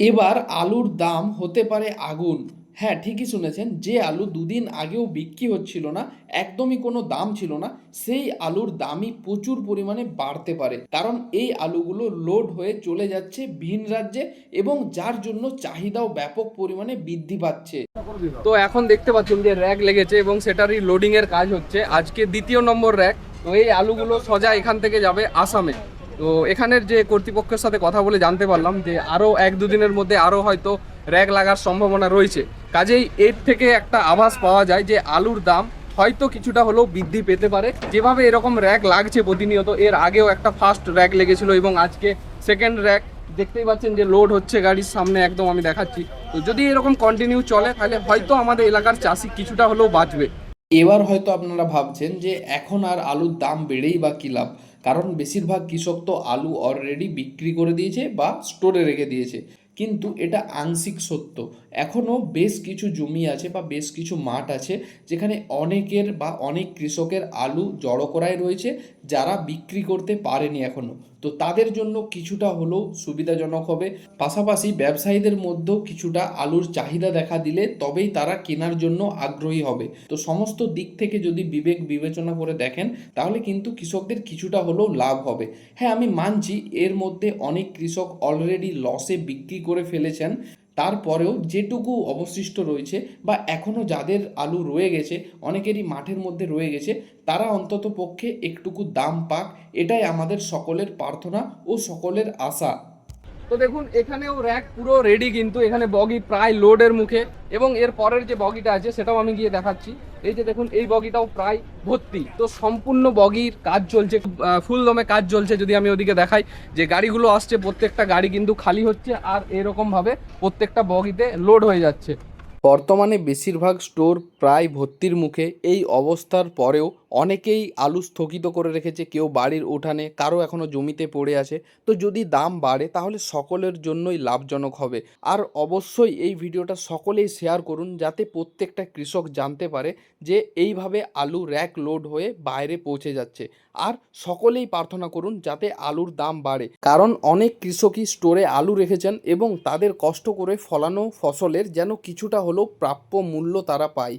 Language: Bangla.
এবার আলুর দাম হতে পারে আগুন। হ্যাঁ, ঠিকই শুনেছেন, যে আলু দুদিন আগেও বিক্রি হচ্ছিল না, একদমই কোনো দাম ছিল না, সেই আলুর দামই প্রচুর পরিমাণে বাড়তে পারে, কারণ এই আলুগুলো লোড হয়ে চলে যাচ্ছে ভিন রাজ্যে এবং যার জন্য চাহিদাও ব্যাপক পরিমাণে বৃদ্ধি পাচ্ছে। তো এখন দেখতে পাচ্ছেন যে র্যাক লেগেছে এবং সেটারই লোডিং এর কাজ হচ্ছে। আজকে দ্বিতীয় নম্বর র্যাক। তো এই আলুগুলো সোজা এখান থেকে যাবে আসামে। তো এখানের যে কর্তৃপক্ষের সাথে কথা বলে জানতে পারলাম যে আরও 1-2 দিনের মধ্যে আরও হয়তো র্যাক লাগার সম্ভাবনা রয়েছে। কাজেই এর থেকে একটা আভাস পাওয়া যায় যে আলুর দাম হয়তো কিছুটা হলেও বৃদ্ধি পেতে পারে। যেভাবে এরকম র্যাক লাগছে প্রতিনিয়ত, এর আগেও একটা ফার্স্ট র্যাক লেগেছিল এবং আজকে সেকেন্ড র্যাক। দেখতেই পাচ্ছেন যে লোড হচ্ছে গাড়ির সামনে, একদম আমি দেখাচ্ছি। তো যদি এরকম কন্টিনিউ চলে তাহলে হয়তো আমাদের এলাকার চাষি কিছুটা হলেও বাঁচবে। এবার হয়তো আপনারা ভাবছেন যে এখন আর আলুর দাম বেড়েই বা কী লাভ, কারণ বেশিরভাগ কৃষক তো আলু অলরেডি বিক্রি করে দিয়েছে বা স্টোরে রেখে দিয়েছে। কিন্তু এটা আংশিক সত্য। এখনও বেশ কিছু জমি আছে বা বেশ কিছু মাঠ আছে যেখানে অনেকের বা অনেক কৃষকের আলু জড়ো করাই রয়েছে, যারা বিক্রি করতে পারেনি এখনও। তো তাদের জন্য কিছুটা হলেও সুবিধাজনক হবে। পাশাপাশি ব্যবসায়ীদের মধ্যেও কিছুটা আলুর চাহিদা দেখা দিলে তবেই তারা কেনার জন্য আগ্রহী হবে। তো সমস্ত দিক থেকে যদি বিবেক বিবেচনা করে দেখেন তাহলে কিন্তু কৃষকদের কিছুটা হলেও লাভ হবে। হ্যাঁ, আমি মানছি এর মধ্যে অনেক কৃষক অলরেডি লসে বিক্রি করে ফেলেছেন। তারপরেও যেটুকু অবশিষ্ট রয়েছে বা এখনও যাদের আলু রয়ে গেছে, অনেকেরই মাঠের মধ্যে রয়ে গেছে, তারা অন্তত পক্ষে একটুকু দাম পাক, এটাই আমাদের সকলের প্রার্থনা ও সকলের আশা। তো দেখুন এখানেও র্যাক পুরো রেডি, কিন্তু এখানে বগি প্রায় লোডের মুখে এবং এর পরের যে বগিটা আছে সেটাও আমি গিয়ে দেখাচ্ছি। এই যে দেখুন এই বগিটাও প্রায় ভর্তি। তো সম্পূর্ণ বগির কাজ চলছে, ফুল দমে কাজ চলছে। যদি আমি ওদিকে দেখাই যে গাড়িগুলো আসছে, প্রত্যেকটা গাড়ি কিন্তু খালি হচ্ছে আর এরকম ভাবে প্রত্যেকটা বগিতে লোড হয়ে যাচ্ছে। বর্তমানে বেশিরভাগ স্টোর প্রায় ভর্তির মুখে। এই অবস্থার পরেও অনেকেই আলু স্থগিত করে রেখেছে, কেউ বাড়ির উঠানে, কারো এখনও জমিতে পড়ে আছে। তো যদি দাম বাড়ে তাহলে সকলের জন্যই লাভজনক হবে। আর অবশ্যই এই ভিডিওটা সকলেই শেয়ার করুন, যাতে প্রত্যেকটা কৃষক জানতে পারে যে এইভাবে আলু র্যাক লোড হয়ে বাইরে পৌঁছে যাচ্ছে। আর সকলেই প্রার্থনা করুন যাতে আলুর দাম বাড়ে, কারণ অনেক কৃষকই স্টোরে আলু রেখেছেন এবং তাদের কষ্ট করে ফলানো ফসলের যেন কিছুটা হলেও প্রাপ্য মূল্য তারা পায়।